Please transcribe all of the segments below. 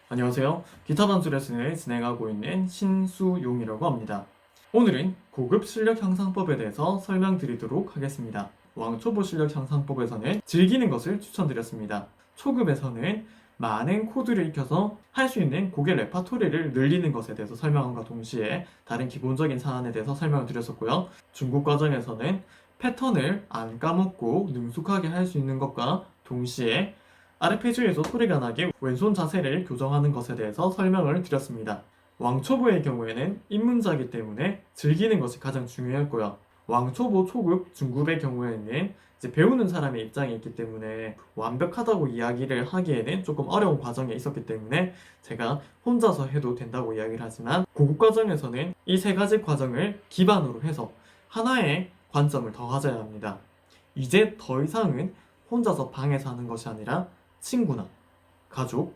안녕하세요. 기타 반주 레슨을 진행하고 있는 신수용이라고 합니다. 오늘은 고급 실력 향상법에 대해서 설명드리도록 하겠습니다. 왕초보 실력 향상법에서는 즐기는 것을 추천드렸습니다. 초급에서는 많은 코드를 익혀서 할 수 있는 곡의 레파토리를 늘리는 것에 대해서 설명함과 동시에 다른 기본적인 사안에 대해서 설명을 드렸었고요. 중급 과정에서는 패턴을 안 까먹고 능숙하게 할 수 있는 것과 동시에 아르페지오에서 소리가 나게 왼손 자세를 교정하는 것에 대해서 설명을 드렸습니다. 왕초보의 경우에는 입문자이기 때문에 즐기는 것이 가장 중요했고요. 왕초보, 초급, 중급의 경우에는 이제 배우는 사람의 입장에 있기 때문에 완벽하다고 이야기를 하기에는 조금 어려운 과정에 있었기 때문에 제가 혼자서 해도 된다고 이야기를 하지만 고급 과정에서는 이 세 가지 과정을 기반으로 해서 하나의 관점을 더 가져야 합니다. 이제 더 이상은 혼자서 방에서 하는 것이 아니라 친구나 가족,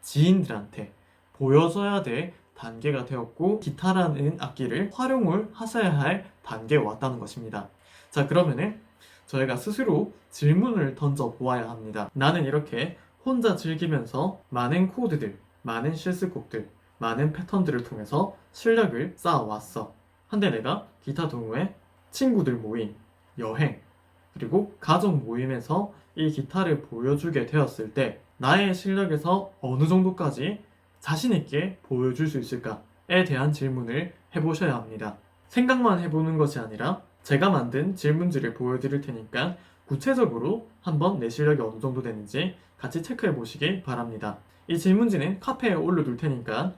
지인들한테 보여줘야 될 단계가 되었고 기타라는 악기를 활용을 하셔야 할 단계에 왔다는 것입니다. 자, 그러면은 저희가 스스로 질문을 던져 보아야 합니다. 나는 이렇게 혼자 즐기면서 많은 코드들, 많은 실습곡들, 많은 패턴들을 통해서 실력을 쌓아왔어. 한데 내가 기타 동호회, 친구들 모임, 여행, 그리고 가족 모임에서 이 기타를 보여주게 되었을 때 나의 실력에서 어느 정도까지 자신있게 보여줄 수 있을까에 대한 질문을 해보셔야 합니다. 생각만 해보는 것이 아니라 제가 만든 질문지를 보여드릴 테니까 구체적으로 한번 내 실력이 어느 정도 되는지 같이 체크해 보시길 바랍니다. 이 질문지는 카페에 올려둘 테니까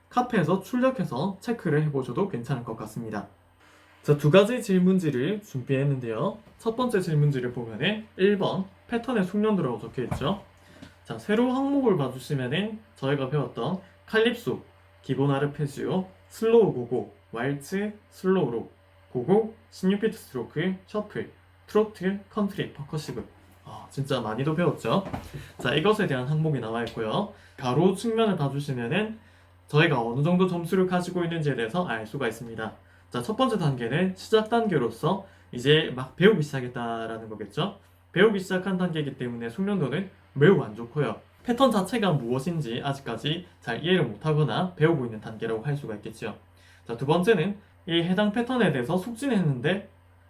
카페에서 출력해서 체크를 해보셔도 괜찮을 것 같습니다. 자, 두 가지 질문지를 준비했는데요. 첫 번째 질문지를 보면은 1번 패턴의 숙련도라고 적혀 있죠. 자, 세로 항목을 봐주시면은 저희가 배웠던 칼립소, 기본 아르페지오, 슬로우 고고, 왈츠, 슬로우로, 고고, 16비트 스트로크, 셔플, 트로트, 컨트리, 퍼커시브. 진짜 많이도 배웠죠. 자, 이것에 대한 항목이 나와 있고요. 가로 측면을 봐주시면은 저희가 어느 정도 점수를 가지고 있는지에 대해서 알 수가 있습니다. 자, 첫 번째 단계는 시작 단계로서 이제 막 배우기 시작했다라는 거겠죠. 배우기 시작한 단계이기 때문에 숙련도는 매우 안 좋고요. 패턴 자체가 무엇인지 아직까지 잘 이해를 못하거나 배우고 있는 단계라고 할 수가 있겠죠. 자, 두 번째는 이 해당 패턴에 대해서 숙지는 했는데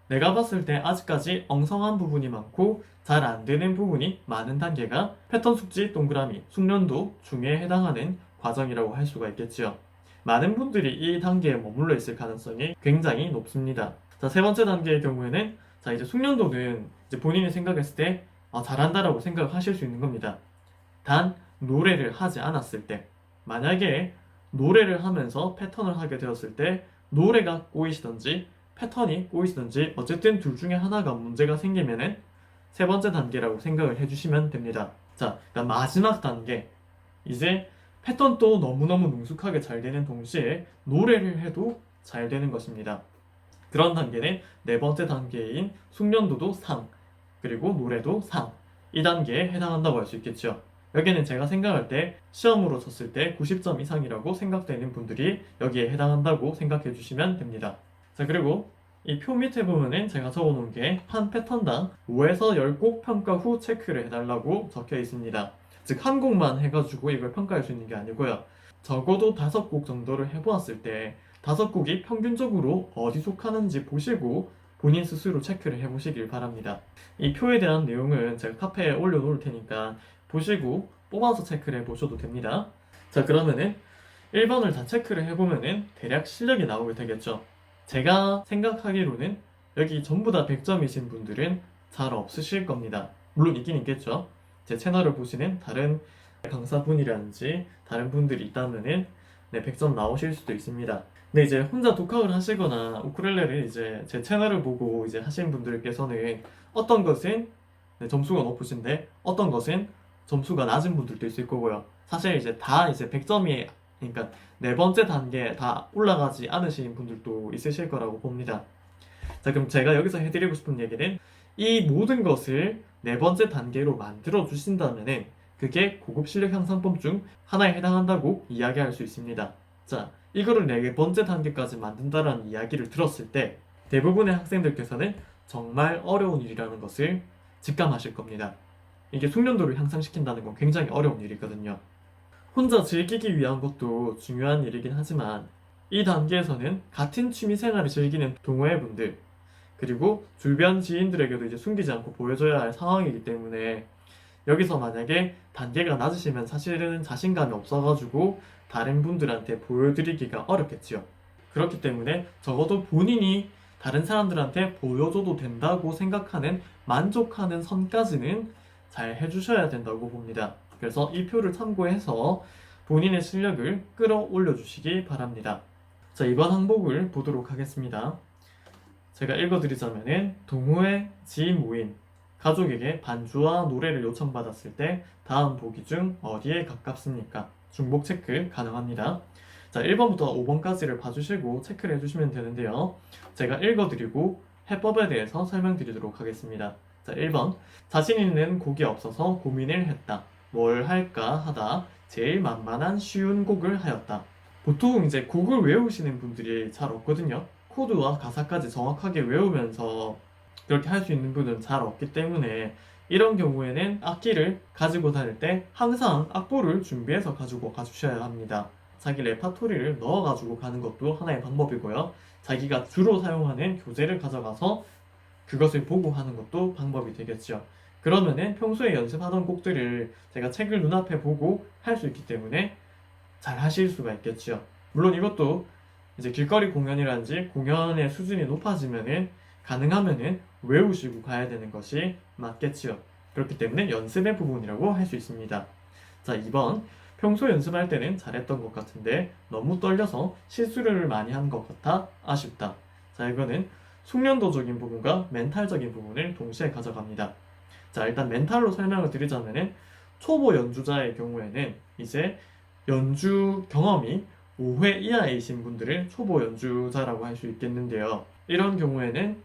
내가 봤을 때 아직까지 엉성한 부분이 많고 잘 안 되는 부분이 많은 단계가 패턴 숙지 동그라미 숙련도 중에 해당하는 과정이라고 할 수가 있겠죠. 많은 분들이 이 단계에 머물러 있을 가능성이 굉장히 높습니다. 자, 세 번째 단계의 경우에는 자, 이제 숙련도는 이제 본인이 생각했을 때 잘한다라고 생각하실 수 있는 겁니다. 단 노래를 하지 않았을 때, 만약에 노래를 하면서 패턴을 하게 되었을 때 노래가 꼬이시던지 패턴이 꼬이시던지 어쨌든 둘 중에 하나가 문제가 생기면은 세 번째 단계라고 생각을 해주시면 됩니다. 자, 그러니까 마지막 단계, 이제 패턴도 너무너무 능숙하게 잘 되는 동시에 노래를 해도 잘 되는 것입니다. 그런 단계는 네 번째 단계인 숙련도도 상, 그리고 노래도 상, 이 단계에 해당한다고 할 수 있겠죠. 여기는 제가 생각할 때 시험으로 쳤을 때 90점 이상이라고 생각되는 분들이 여기에 해당한다고 생각해 주시면 됩니다. 자, 그리고 이 표 밑에 보면은 제가 적어놓은 게 한 패턴당 5에서 10곡 평가 후 체크를 해달라고 적혀 있습니다. 즉 한 곡만 해가지고 이걸 평가할 수 있는 게 아니고요. 적어도 5곡 정도를 해보았을 때 5곡이 평균적으로 어디 속하는지 보시고 본인 스스로 체크를 해보시길 바랍니다. 이 표에 대한 내용은 제가 카페에 올려놓을 테니까 보시고 뽑아서 체크를 해보셔도 됩니다. 자, 그러면은 1번을 다 체크를 해보면은 대략 실력이 나오게 되겠죠. 제가 생각하기로는 여기 전부 다 100점이신 분들은 잘 없으실 겁니다. 물론 있긴 있겠죠. 제 채널을 보시는 다른 강사분이라든지 다른 분들이 있다면은 100점 나오실 수도 있습니다. 근데 이제 혼자 독학을 하시거나 우쿨렐레를 이제 제 채널을 보고 이제 하신 분들께서는 어떤 것은 점수가 높으신데 어떤 것은 점수가 낮은 분들도 있을 거고요. 사실 이제 다 이제 100점이, 그러니까 네 번째 단계에 다 올라가지 않으신 분들도 있으실 거라고 봅니다. 자, 그럼 제가 여기서 해드리고 싶은 얘기는 이 모든 것을 네 번째 단계로 만들어 주신다면은 그게 고급 실력 향상법 중 하나에 해당한다고 이야기할 수 있습니다. 자, 이거를 네 번째 단계까지 만든다라는 이야기를 들었을 때 대부분의 학생들께서는 정말 어려운 일이라는 것을 직감하실 겁니다. 이게 숙련도를 향상시킨다는 건 굉장히 어려운 일이거든요. 혼자 즐기기 위한 것도 중요한 일이긴 하지만 이 단계에서는 같은 취미생활을 즐기는 동호회분들 그리고 주변 지인들에게도 이제 숨기지 않고 보여줘야 할 상황이기 때문에 여기서 만약에 단계가 낮으시면 사실은 자신감이 없어가지고 다른 분들한테 보여드리기가 어렵겠지요. 그렇기 때문에 적어도 본인이 다른 사람들한테 보여줘도 된다고 생각하는 만족하는 선까지는 잘 해주셔야 된다고 봅니다. 그래서 이 표를 참고해서 본인의 실력을 끌어올려 주시기 바랍니다. 자, 이번 항목을 보도록 하겠습니다. 제가 읽어드리자면은 동호회, 지인 모임, 가족에게 반주와 노래를 요청받았을 때 다음 보기 중 어디에 가깝습니까? 중복 체크 가능합니다. 자, 1번부터 5번까지를 봐주시고 체크를 해주시면 되는데요. 제가 읽어드리고 해법에 대해서 설명드리도록 하겠습니다. 자, 1번. 자신 있는 곡이 없어서 고민을 했다. 뭘 할까 하다 제일 만만한 쉬운 곡을 하였다. 보통 이제 곡을 외우시는 분들이 잘 없거든요. 코드와 가사까지 정확하게 외우면서 그렇게 할 수 있는 분은 잘 없기 때문에 이런 경우에는 악기를 가지고 다닐 때 항상 악보를 준비해서 가지고 가주셔야 합니다. 자기 레파토리를 넣어가지고 가는 것도 하나의 방법이고요. 자기가 주로 사용하는 교재를 가져가서 그것을 보고 하는 것도 방법이 되겠죠. 그러면은 평소에 연습하던 곡들을 제가 책을 눈앞에 보고 할 수 있기 때문에 잘 하실 수가 있겠죠. 물론 이것도 이제 길거리 공연이라든지 공연의 수준이 높아지면은 가능하면은 외우시고 가야 되는 것이 맞겠지요. 그렇기 때문에 연습의 부분이라고 할 수 있습니다. 자, 2번. 평소 연습할 때는 잘했던 것 같은데 너무 떨려서 실수를 많이 한 것 같아 아쉽다. 자, 이거는 숙련도적인 부분과 멘탈적인 부분을 동시에 가져갑니다. 자, 일단 멘탈로 설명을 드리자면은 초보 연주자의 경우에는 이제 연주 경험이 5회 이하이신 분들을 초보 연주자라고 할 수 있겠는데요. 이런 경우에는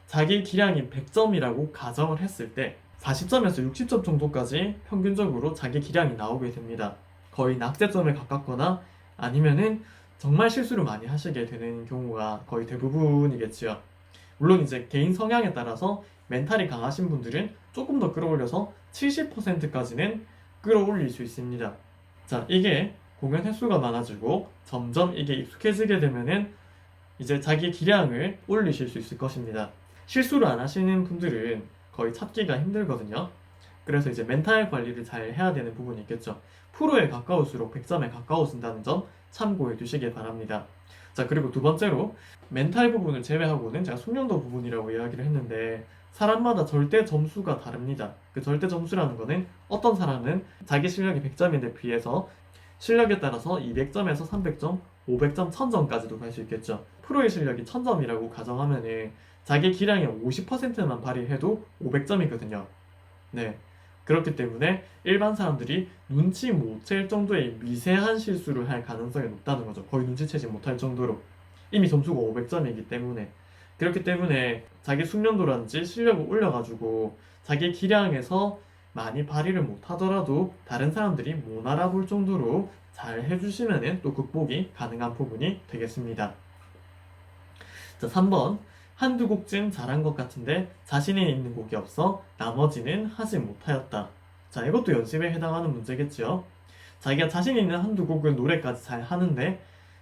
자기 기량이 100점이라고 가정을 했을 때 40점에서 60점 정도까지 평균적으로 자기 기량이 나오게 됩니다. 거의 낙제점에 가깝거나 아니면은 정말 실수를 많이 하시게 되는 경우가 거의 대부분이겠지요. 물론 이제 개인 성향에 따라서 멘탈이 강하신 분들은 조금 더 끌어올려서 70%까지는 끌어올릴 수 있습니다. 자, 이게 공연 횟수가 많아지고 점점 이게 익숙해지게 되면은 이제 자기 기량을 올리실 수 있을 것입니다. 실수를 안 하시는 분들은 거의 찾기가 힘들거든요. 그래서 이제 멘탈 관리를 잘 해야 되는 부분이 있겠죠. 프로에 가까울수록 100점에 가까워진다는 점 참고해 두시길 바랍니다. 자, 그리고 두 번째로 멘탈 부분을 제외하고는 제가 숙련도 부분이라고 이야기를 했는데 사람마다 절대 점수가 다릅니다. 그 절대 점수라는 거는 어떤 사람은 자기 실력이 100점인데 비해서 실력에 따라서 200점에서 300점, 500점, 1000점까지도 갈 수 있겠죠. 프로의 실력이 1000점이라고 가정하면은 자기 기량의 50%만 발휘해도 500점이거든요. 네. 그렇기 때문에 일반 사람들이 눈치 못 챌 정도의 미세한 실수를 할 가능성이 높다는 거죠. 거의 눈치채지 못할 정도로. 이미 점수가 500점이기 때문에. 그렇기 때문에 자기 숙련도라든지 실력을 올려가지고 자기 기량에서 많이 발휘를 못하더라도 다른 사람들이 못 알아볼 정도로 잘 해주시면 또 극복이 가능한 부분이 되겠습니다. 자, 3번. 한두 곡쯤 잘한 것 같은데 자신이 있는 곡이 없어 나머지는 하지 못하였다. 자, 이것도 연습에 해당하는 문제겠죠. 자기가 자신 있는 한두 곡은 노래까지 잘 하는데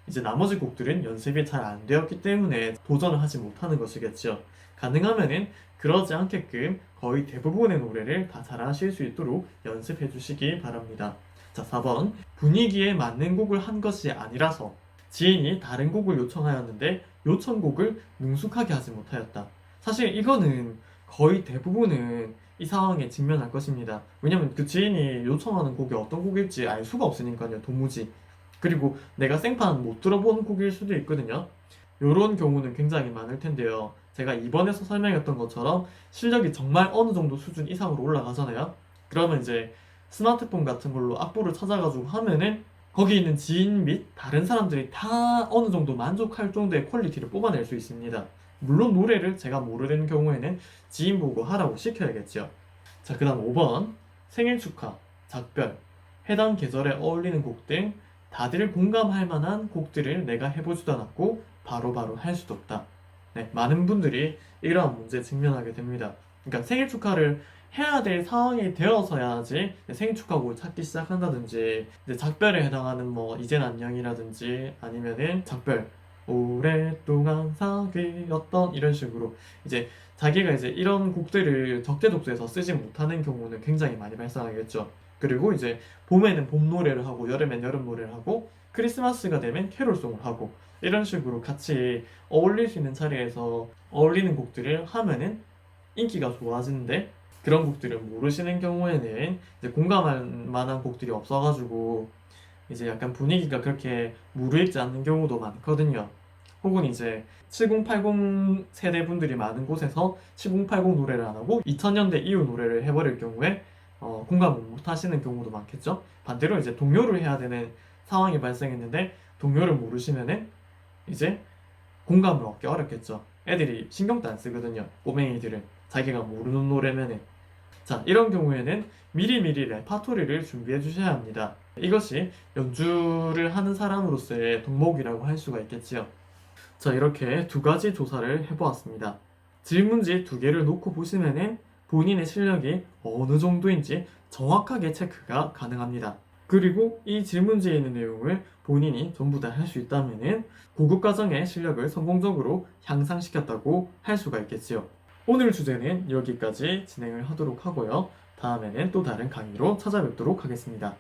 이제 나머지 곡들은 연습이 잘 안 되었기 때문에 도전을 하지 못하는 것이겠죠. 가능하면은 그러지 않게끔 거의 대부분의 노래를 다 잘하실 수 있도록 연습해 주시기 바랍니다. 자, 4번. 분위기에 맞는 곡을 한 것이 아니라서 지인이 다른 곡을 요청하였는데 요청곡을 능숙하게 하지 못하였다. 사실 이거는 거의 대부분은 이 상황에 직면할 것입니다. 왜냐면 그 지인이 요청하는 곡이 어떤 곡일지 알 수가 없으니까요, 도무지. 그리고 내가 생판 못 들어본 곡일 수도 있거든요. 이런 경우는 굉장히 많을 텐데요. 제가 이번에서 설명했던 것처럼 실력이 정말 어느 정도 수준 이상으로 올라가잖아요. 그러면 이제 스마트폰 같은 걸로 악보를 찾아가지고 하면은 거기 있는 지인 및 다른 사람들이 다 어느 정도 만족할 정도의 퀄리티를 뽑아낼 수 있습니다. 물론 노래를 제가 모르는 경우에는 지인 보고 하라고 시켜야겠죠. 자, 그 다음 5번. 생일 축하, 작별, 해당 계절에 어울리는 곡 등 다들 공감할 만한 곡들을 내가 해보지도 않았고 바로바로 할 수도 없다. 네, 많은 분들이 이러한 문제에 직면하게 됩니다. 그러니까 생일 축하를 해야 될 상황이 되어서야지 생축하고 찾기 시작한다든지, 이제 작별에 해당하는 뭐 이젠 안녕이라든지 아니면은 작별 오랫동안 사귀었던 이런 식으로 이제 자기가 이제 이런 곡들을 적재적소에서 쓰지 못하는 경우는 굉장히 많이 발생하겠죠. 그리고 이제 봄에는 봄 노래를 하고 여름엔 여름 노래를 하고 크리스마스가 되면 캐롤송을 하고 이런 식으로 같이 어울릴 수 있는 자리에서 어울리는 곡들을 하면은 인기가 좋아지는데, 그런 곡들을 모르시는 경우에는 이제 공감할 만한 곡들이 없어가지고 이제 약간 분위기가 그렇게 무르익지 않는 경우도 많거든요. 혹은 이제 7080 세대 분들이 많은 곳에서 7080 노래를 안 하고 2000년대 이후 노래를 해버릴 경우에 공감을 못 하시는 경우도 많겠죠. 반대로 이제 동요를 해야 되는 상황이 발생했는데 동요를 모르시면은 이제 공감을 얻기 어렵겠죠. 애들이 신경도 안 쓰거든요. 꼬맹이들은 자기가 모르는 노래면은. 자, 이런 경우에는 미리미리 레파토리를 준비해 주셔야 합니다. 이것이 연주를 하는 사람으로서의 덕목이라고 할 수가 있겠지요. 자, 이렇게 두 가지 조사를 해보았습니다. 질문지 두 개를 놓고 보시면은 본인의 실력이 어느 정도인지 정확하게 체크가 가능합니다. 그리고 이 질문지에 있는 내용을 본인이 전부 다 할 수 있다면은 고급 과정의 실력을 성공적으로 향상시켰다고 할 수가 있겠지요. 오늘 주제는 여기까지 진행을 하도록 하고요. 다음에는 또 다른 강의로 찾아뵙도록 하겠습니다.